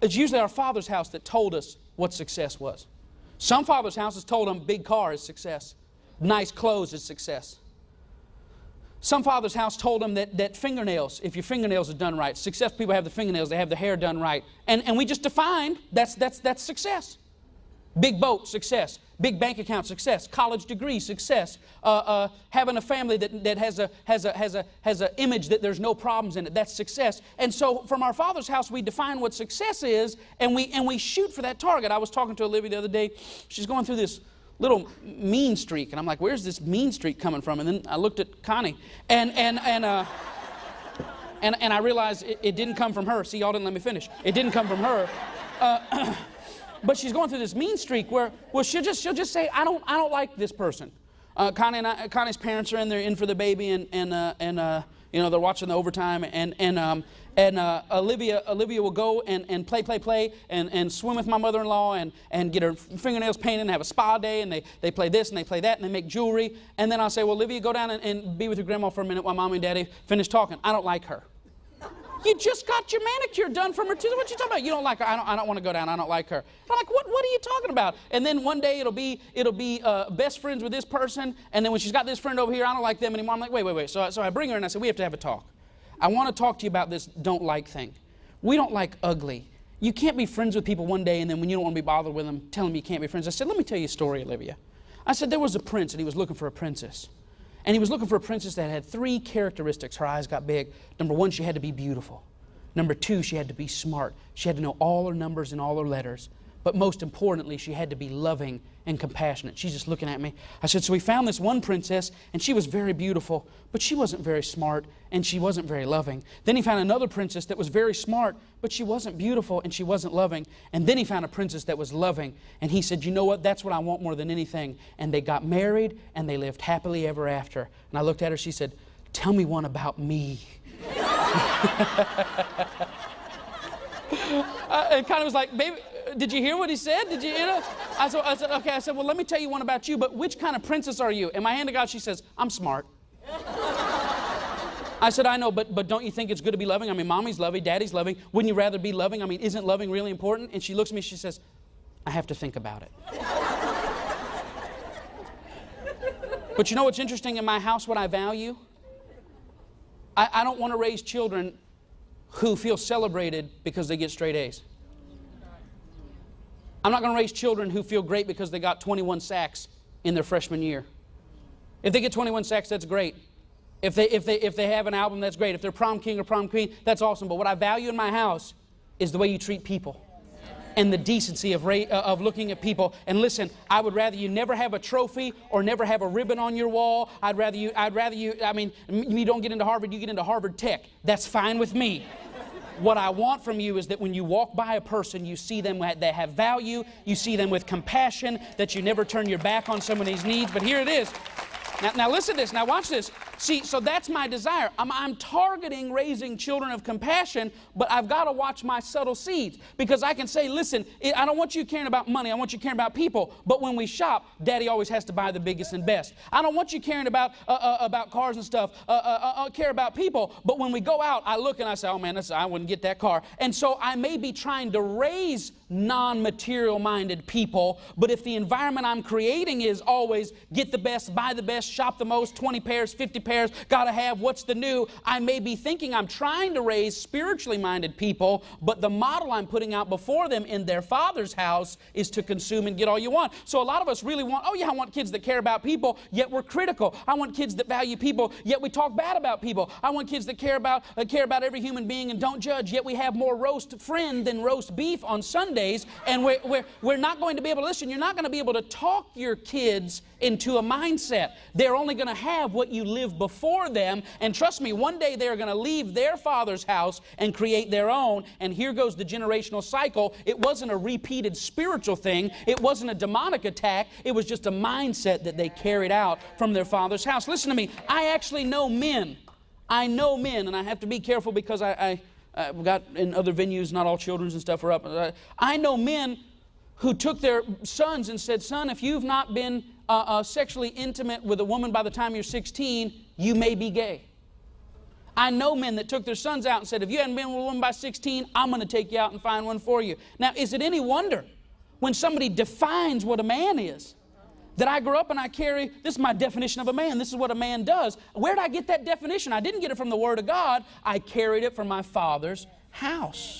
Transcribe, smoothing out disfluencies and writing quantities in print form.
It's usually our father's house that told us what success was. Some fathers' houses told them big car is success. Nice clothes is success. Some father's house told them that fingernails, if your fingernails are done right, successful people have the fingernails, they have the hair done right. And we just defined that's success. Big boat, success. Big bank account, success. College degree, success. Having a family that has a image that there's no problems in it, that's success. And so from our father's house, we define what success is, and we shoot for that target. I was talking to Olivia the other day. She's going through this little mean streak, and I'm like, where's this mean streak coming from? And then I looked at Connie, and I realized it didn't come from her. See, y'all didn't let me finish. It didn't come from her. But she's going through this mean streak where she'll just say, I don't like this person. Connie's parents are in for the baby, and you know, they're watching the overtime, and Olivia will go and play and swim with my mother-in-law and get her fingernails painted and have a spa day, and they play this and they play that and they make jewelry. And then I'll say, well, Olivia, go down and be with your grandma for a minute while Mommy and Daddy finish talking. I don't like her. You just got your manicure done from her too. What you talking about? You don't like her. I don't want to go down. I don't like her. I'm like, what are you talking about? And then one day it'll be best friends with this person, and then when she's got this friend over here, I don't like them anymore. I'm like, wait. So I bring her and I say, we have to have a talk. I want to talk to you about this don't like thing. We don't like ugly. You can't be friends with people one day and then when you don't want to be bothered with them, tell them you can't be friends. I said, let me tell you a story, Olivia. I said, there was a prince and he was looking for a princess. And he was looking for a princess that had 3 characteristics. Her eyes got big. Number 1, she had to be beautiful. Number 2, she had to be smart. She had to know all her numbers and all her letters. But most importantly, she had to be loving and compassionate. She's just looking at me. I said, so we found this one princess, and she was very beautiful, but she wasn't very smart, and she wasn't very loving. Then he found another princess that was very smart, but she wasn't beautiful, and she wasn't loving. And then he found a princess that was loving, and he said, you know what, that's what I want more than anything. And they got married, and they lived happily ever after. And I looked at her, she said, tell me one about me. And kind of was like, baby, did you hear what he said? Did you hear it? I said, okay. I said, well, let me tell you one about you, but which kind of princess are you? And my hand to God, she says, I'm smart. I said, I know, but don't you think it's good to be loving? I mean, mommy's loving, daddy's loving. Wouldn't you rather be loving? I mean, isn't loving really important? And she looks at me, she says, I have to think about it. But you know what's interesting in my house, what I value? I don't want to raise children who feel celebrated because they get straight A's. I'm not going to raise children who feel great because they got 21 sacks in their freshman year. If they get 21 sacks, that's great. If they have an album, that's great. If they're prom king or prom queen, that's awesome. But what I value in my house is the way you treat people and the decency of looking at people. And listen, I would rather you never have a trophy or never have a ribbon on your wall. I mean, you don't get into Harvard, you get into Harvard Tech. That's fine with me. What I want from you is that when you walk by a person, you see them that have value, you see them with compassion, that you never turn your back on somebody's needs. But here it is. Now listen to this. Now watch this. See, so that's my desire. I'm targeting raising children of compassion, but I've got to watch my subtle seeds. Because I can say, listen, I don't want you caring about money. I want you caring about people. But when we shop, Daddy always has to buy the biggest and best. I don't want you caring about cars and stuff. Care about people. But when we go out, I look and I say, oh man, I wouldn't get that car. And so I may be trying to raise non-material minded people, but if the environment I'm creating is always get the best, buy the best, shop the most, 20 pairs, 50 pairs, gotta have what's the new, I may be thinking I'm trying to raise spiritually minded people, but the model I'm putting out before them in their father's house is to consume and get all you want. So a lot of us really want, oh yeah, I want kids that care about people, yet we're critical. I want kids that value people, yet we talk bad about people. I want kids that care about every human being and don't judge, yet we have more roast friend than roast beef on Sundays, and we're not going to be able to listen. You're not going to be able to talk your kids into a mindset. They're only going to have what you live before them, and trust me, one day they're going to leave their father's house and create their own, and here goes the generational cycle. It wasn't a repeated spiritual thing. It wasn't a demonic attack. It was just a mindset that they carried out from their father's house. Listen to me. I actually know men. I know men, and I have to be careful because I've got in other venues, not all children's and stuff are up. I know men who took their sons and said, son, if you've not been sexually intimate with a woman by the time you're 16, you may be gay. I know men that took their sons out and said, if you hadn't been with a woman by 16, I'm going to take you out and find one for you. Now, is it any wonder when somebody defines what a man is? That I grew up and I carry, this is my definition of a man. This is what a man does. Where did I get that definition? I didn't get it from the Word of God. I carried it from my father's house.